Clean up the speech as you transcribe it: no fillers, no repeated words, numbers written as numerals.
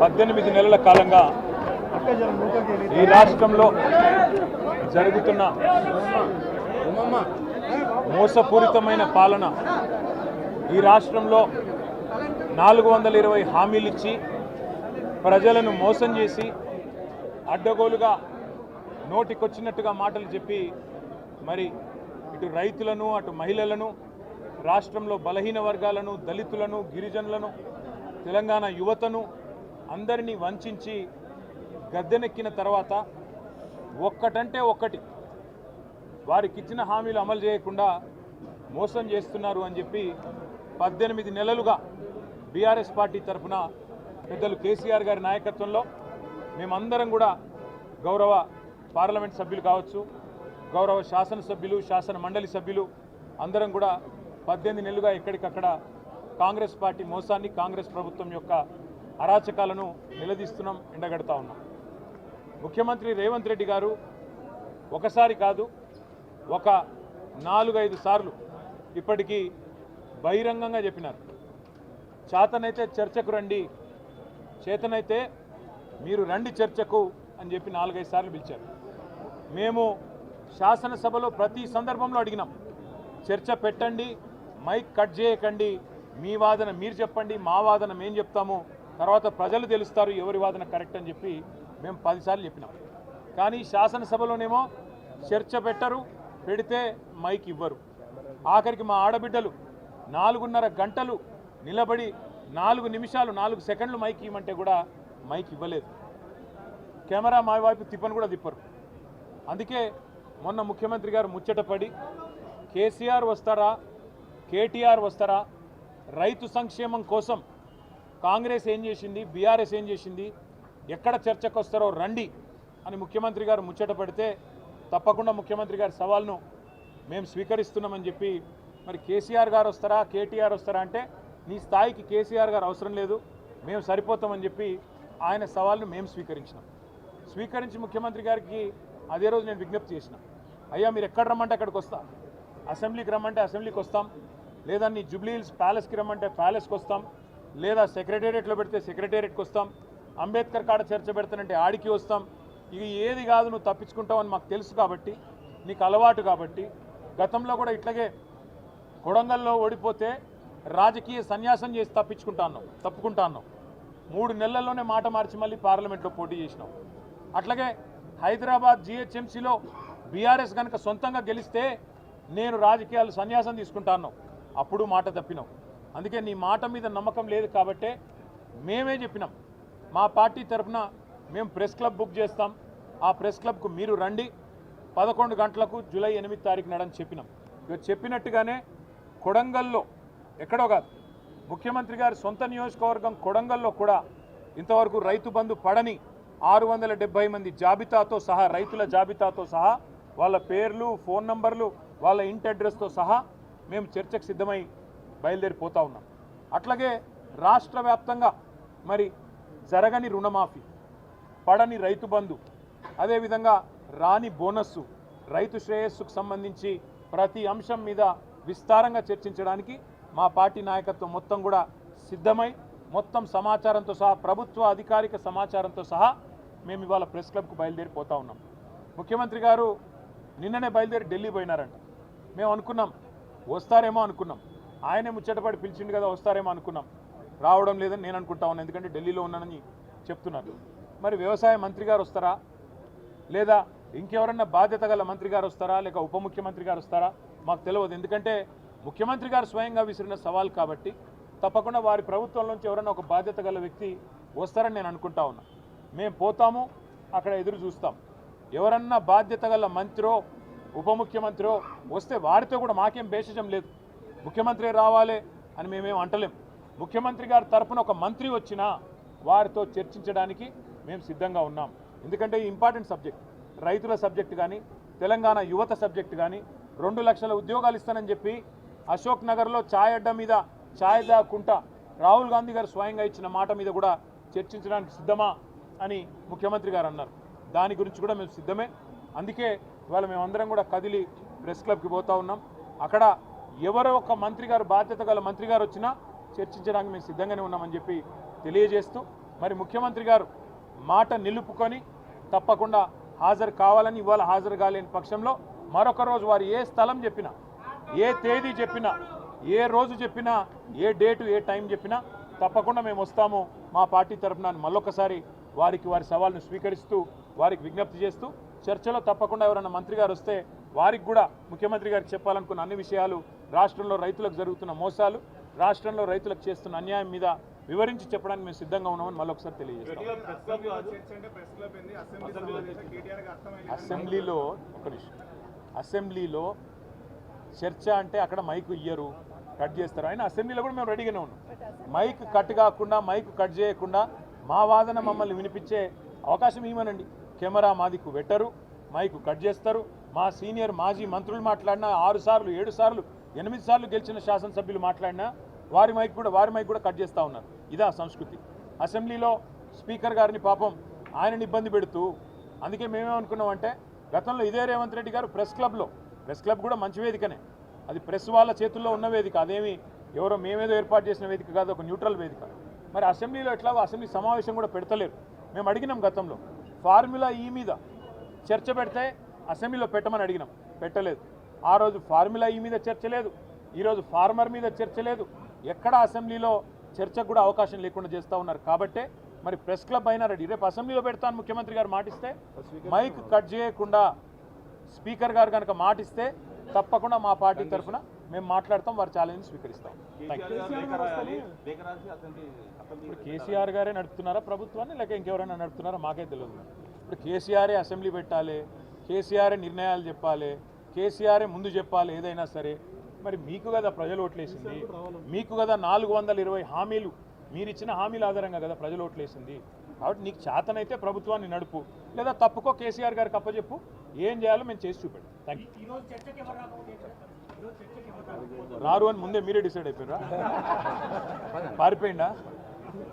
18 నెలల కాలంగా ఈ రాష్ట్రంలో జరుగుతున్న మోసపూరితమైన పాలన, ఈ రాష్ట్రంలో 420 హామీలు ఇచ్చి ప్రజలను మోసం చేసి అడ్డగోలుగా నోటికొచ్చినట్టుగా మాటలు చెప్పి మరి ఇటు రైతులను అటు మహిళలను రాష్ట్రంలో బలహీన వర్గాలను దళితులను గిరిజనులను తెలంగాణ యువతను అందరినీ వంచి గద్దెనెక్కిన తర్వాత ఒక్కటంటే ఒక్కటి వారికి ఇచ్చిన హామీలు అమలు చేయకుండా మోసం చేస్తున్నారు అని చెప్పి 18 నెలలుగా బీఆర్ఎస్ పార్టీ తరఫున పెద్దలు కేసీఆర్ గారి నాయకత్వంలో మేమందరం కూడా గౌరవ పార్లమెంట్ సభ్యులు కావచ్చు, గౌరవ శాసనసభ్యులు, శాసన మండలి సభ్యులు అందరం కూడా 18 నెలలుగా ఎక్కడికక్కడ కాంగ్రెస్ పార్టీ మోసాన్ని, కాంగ్రెస్ ప్రభుత్వం యొక్క అరాచకాలను నిలదీస్తున్నాం, ఎండగడతా ఉన్నాం. ముఖ్యమంత్రి రేవంత్ రెడ్డి గారు ఒకసారి కాదు, ఒక 4-5 సార్లు ఇప్పటికీ బహిరంగంగా చెప్పినారు. చేతనైతే చర్చకు రండి, చేతనైతే మీరు రండి చర్చకు అని చెప్పి 4-5 సార్లు పిలిచారు. మేము శాసనసభలో ప్రతి సందర్భంలో అడిగినాం, చర్చ పెట్టండి, మైక్ కట్ చేయకండి, మీ వాదన మీరు చెప్పండి, మా వాదన మేము చెప్తాము, తర్వాత ప్రజలు తెలుస్తారు ఎవరి వాదన కరెక్ట్ అని చెప్పి మేము 10 సార్లు చెప్పినాం. కానీ శాసనసభలోనేమో చర్చ పెట్టరు, పెడితే మైక్ ఇవ్వరు. ఆఖరికి మా ఆడబిడ్డలు 4.5 గంటలు నిలబడి 4 నిమిషాలు 4 సెకండ్లు మైక్ ఇవ్వమంటే కూడా మైక్ ఇవ్వలేదు. కెమెరా మా వైపు తిప్పని కూడా తిప్పరు. అందుకే మొన్న ముఖ్యమంత్రి గారు ముచ్చటపడి కేసీఆర్ వస్తారా, కేటీఆర్ వస్తారా, రైతు సంక్షేమం కోసం కాంగ్రెస్ ఏం చేసింది, బీఆర్ఎస్ ఏం చేసింది, ఎక్కడ చర్చకు వస్తారో రండి అని ముఖ్యమంత్రి గారు ముచ్చటపడితే తప్పకుండా ముఖ్యమంత్రి గారి సవాల్ను మేము స్వీకరిస్తున్నామని చెప్పి, మరి కేసీఆర్ గారు వస్తారా, కేటీఆర్ వస్తారా అంటే నీ స్థాయికి కేసీఆర్ గారు అవసరం లేదు, మేము సరిపోతామని చెప్పి ఆయన సవాల్ను మేము స్వీకరించి ముఖ్యమంత్రి గారికి అదే రోజు నేను విజ్ఞప్తి చేసిన, అయ్యా మీరు ఎక్కడ రమ్మంటే అక్కడికి వస్తా, అసెంబ్లీకి రమ్మంటే అసెంబ్లీకి వస్తాం, లేదా నీ జూబ్లీ హిల్స్ ప్యాలెస్కి రమ్మంటే ప్యాలెస్కి వస్తాం, లేదా సెక్రటేరియట్లో పెడితే సెక్రటేరియట్కి వస్తాం, అంబేద్కర్ కాడ చర్చ పెడతానంటే ఆడికి వస్తాం. ఇక ఏది కాదు నువ్వు తప్పించుకుంటావని మాకు తెలుసు కాబట్టి, నీకు అలవాటు కాబట్టి, గతంలో కూడా ఇట్లాగే కొడంగల్లో ఓడిపోతే రాజకీయ సన్యాసం చేసి తప్పుకుంటాను 3 నెలల్లోనే మాట మార్చి మళ్ళీ పార్లమెంట్లో పోటీ చేసినావు. అట్లాగే హైదరాబాద్ GHMCలో బీఆర్ఎస్ కనుక సొంతంగా గెలిస్తే నేను రాజకీయాలు సన్యాసం తీసుకుంటాను, అప్పుడు మాట తప్పినావు. అందుకే నీ మాట మీద నమ్మకం లేదు కాబట్టే మేమే చెప్పినాం, మా పార్టీ తరఫున మేము ప్రెస్ క్లబ్ బుక్ చేస్తాం, ఆ ప్రెస్ క్లబ్కు మీరు రండి, 11 గంటలకు జూలై 8 తారీఖు నాడని చెప్పినాం. ఇక చెప్పినట్టుగానే కొడంగల్లో ఎక్కడో కాదు, ముఖ్యమంత్రి గారి సొంత నియోజకవర్గం కొడంగల్లో కూడా ఇంతవరకు రైతు బంధు పడని 670 మంది జాబితాతో సహా, రైతుల జాబితాతో సహా, వాళ్ళ పేర్లు, ఫోన్ నంబర్లు, వాళ్ళ ఇంటి అడ్రస్తో సహా మేము చర్చకు సిద్ధమై బయలుదేరిపోతూ ఉన్నాం. అట్లాగే రాష్ట్ర వ్యాప్తంగా మరి జరగని రుణమాఫీ, పడని రైతు బంధు, అదేవిధంగా రాని బోనస్సు, రైతు శ్రేయస్సుకు సంబంధించి ప్రతి అంశం మీద విస్తారంగా చర్చించడానికి మా పార్టీ నాయకత్వం మొత్తం కూడా సిద్ధమై మొత్తం సమాచారంతో సహా, ప్రభుత్వ అధికారిక సమాచారంతో సహా మేము ఇవాళ ప్రెస్ క్లబ్కు బయలుదేరిపోతూ ఉన్నాం. ముఖ్యమంత్రి గారు నిన్ననే బయలుదేరి ఢిల్లీ పోయినారంట. మేము అనుకున్నాం వస్తారేమో అనుకున్నాం, ఆయనే ముచ్చటపడి పిలిచిండు కదా వస్తారేమో అనుకున్నాం, రావడం లేదని నేను అనుకుంటా ఉన్నాను, ఎందుకంటే ఢిల్లీలో ఉన్నానని చెప్తున్నారు. మరి వ్యవసాయ మంత్రి గారు వస్తారా, లేదా ఇంకెవరన్నా బాధ్యత గల మంత్రి గారు వస్తారా, లేక ఉప ముఖ్యమంత్రి గారు వస్తారా మాకు తెలియదు. ఎందుకంటే ముఖ్యమంత్రి గారు స్వయంగా విసిరిన సవాల్ కాబట్టి తప్పకుండా వారి ప్రభుత్వంలోంచి ఎవరన్నా ఒక బాధ్యత గల వ్యక్తి వస్తారని నేను అనుకుంటా ఉన్నా. మేము పోతాము, అక్కడ ఎదురు చూస్తాం. ఎవరన్నా బాధ్యత గల మంత్రో ఉప ముఖ్యమంత్రో వస్తే వారితో కూడా మాకేం భేషజం లేదు, ముఖ్యమంత్రి రావాలి అని మేమేం అంటలేం. ముఖ్యమంత్రి గారి తరఫున ఒక మంత్రి వచ్చినా వారితో చర్చించడానికి మేము సిద్ధంగా ఉన్నాం. ఎందుకంటే ఈ ఇంపార్టెంట్ సబ్జెక్ట్, రైతుల సబ్జెక్ట్ కానీ, తెలంగాణ యువత సబ్జెక్ట్ కానీ, 2 లక్షల ఉద్యోగాలు ఇస్తానని చెప్పి అశోక్ నగర్లో ఛాయ్ అడ్డా మీద ఛాయ్ దాక్కుంటా రాహుల్ గాంధీ గారు స్వయంగా ఇచ్చిన మాట మీద కూడా చర్చించడానికి సిద్ధమా అని ముఖ్యమంత్రి గారు అన్నారు. దాని గురించి కూడా మేము సిద్ధమే. అందుకే ఇవాళ మేమందరం కూడా కదిలి ప్రెస్ క్లబ్కి పోతా ఉన్నాం. అక్కడ ఎవరో ఒక మంత్రి గారు, బాధ్యత గల మంత్రి గారు వచ్చినా చర్చించడానికి మేము సిద్ధంగానే ఉన్నామని చెప్పి తెలియజేస్తూ మరి ముఖ్యమంత్రి గారు మాట నిలుపుకొని తప్పకుండా హాజరు కావాలని, ఇవాళ హాజరు కాలేని పక్షంలో మరొక రోజు వారు ఏ స్థలం చెప్పినా, ఏ తేదీ చెప్పినా, ఏ రోజు చెప్పినా, ఏ డేటు ఏ టైం చెప్పినా తప్పకుండా మేము వస్తాము మా పార్టీ తరఫున మళ్ళొకసారి వారి సవాల్ను స్వీకరిస్తూ వారికి విజ్ఞప్తి చేస్తూ చర్చలో తప్పకుండా ఎవరైనా మంత్రి గారు వస్తే వారికి కూడా ముఖ్యమంత్రి గారికి చెప్పాలనుకున్న అన్ని విషయాలు, రాష్ట్రంలో రైతులకు జరుగుతున్న మోసాలు, రాష్ట్రంలో రైతులకు చేస్తున్న అన్యాయం మీద వివరించి చెప్పడానికి మేము సిద్ధంగా ఉన్నామని మళ్ళొకసారి తెలియజేస్తాం. అసెంబ్లీలో చర్చ అంటే అక్కడ మైక్ ఇయ్యరు, కట్ చేస్తారు. ఆయన అసెంబ్లీలో కూడా మేము రెడీగానే ఉన్నాం. మైక్ కట్ కాకుండా, మైక్ కట్ చేయకుండా మా వాదన మమ్మల్ని వినిపించే అవకాశం ఇవ్వనండి. కెమెరా మాదికు పెట్టరు, మైక్ కట్ చేస్తారు. మా సీనియర్ మాజీ మంత్రులు మాట్లాడినా 6 సార్లు 7 సార్లు 8 సార్లు గెలిచిన శాసనసభ్యులు మాట్లాడినా వారి మైక్ కూడా కట్ చేస్తూ ఉన్నారు. ఇదా సంస్కృతి. అసెంబ్లీలో స్పీకర్ గారిని పాపం ఆయనని ఇబ్బంది పెడుతూ, అందుకే మేమేమనుకున్నామంటే గతంలో ఇదే రేవంత్ రెడ్డి గారు ప్రెస్ క్లబ్ కూడా మంచి వేదికనే, అది ప్రెస్ వాళ్ళ చేతుల్లో ఉన్న వేదిక, అదేమి ఎవరో మేమేదో ఏర్పాటు చేసిన వేదిక కాదు, ఒక న్యూట్రల్ వేదిక. మరి అసెంబ్లీలో ఎట్లాగో అసెంబ్లీ సమావేశం కూడా పెడతలేరు. మేము అడిగినాం గతంలో ఫార్ములా ఈ మీద చర్చ పెడితే అసెంబ్లీలో పెట్టమని అడిగినాం, పెట్టలేదు. ఆ రోజు ఫార్ములా ఈ మీద చర్చ లేదు, ఈరోజు ఫార్మర్ మీద చర్చ లేదు, ఎక్కడ అసెంబ్లీలో చర్చకు కూడా అవకాశం లేకుండా చేస్తూ ఉన్నారు. కాబట్టే మరి ప్రెస్ క్లబ్ అయినా రెడీ, రేపు అసెంబ్లీలో పెడతాను ముఖ్యమంత్రి గారు మాటిస్తే, మైక్ కట్ చేయకుండా స్పీకర్ గారు కనుక మాటిస్తే తప్పకుండా మా పార్టీ తరఫున మేము మాట్లాడతాం, వారి ఛాలెంజ్ స్వీకరిస్తాం. ఇప్పుడు కేసీఆర్ గారే నడుపుతున్నారా ప్రభుత్వాన్ని, లేక ఇంకెవరైనా నడుపుతున్నారా మాకే తెలియదు. ఇప్పుడు కేసీఆరే అసెంబ్లీ పెట్టాలి, కేసీఆరే నిర్ణయాలు చెప్పాలి, కేసీఆరే ముందు చెప్పాలి ఏదైనా సరే. మరి మీకు కదా ప్రజలు ఓట్లేసింది, మీకు కదా 420 హామీలు, మీరిచ్చిన హామీల ఆధారంగా కదా ప్రజలు ఓట్లేసింది. కాబట్టి నీకు చేతనైతే ప్రభుత్వాన్ని నడుపు, లేదా తప్పుకో కేసీఆర్ గారికి అప్పచెప్పు, ఏం చేయాలో మేము చేసి చూపెట్టాం. Thank you. రారు అని ముందే మీరే డిసైడ్ అయిపోయినరా? పారిపోయిందా?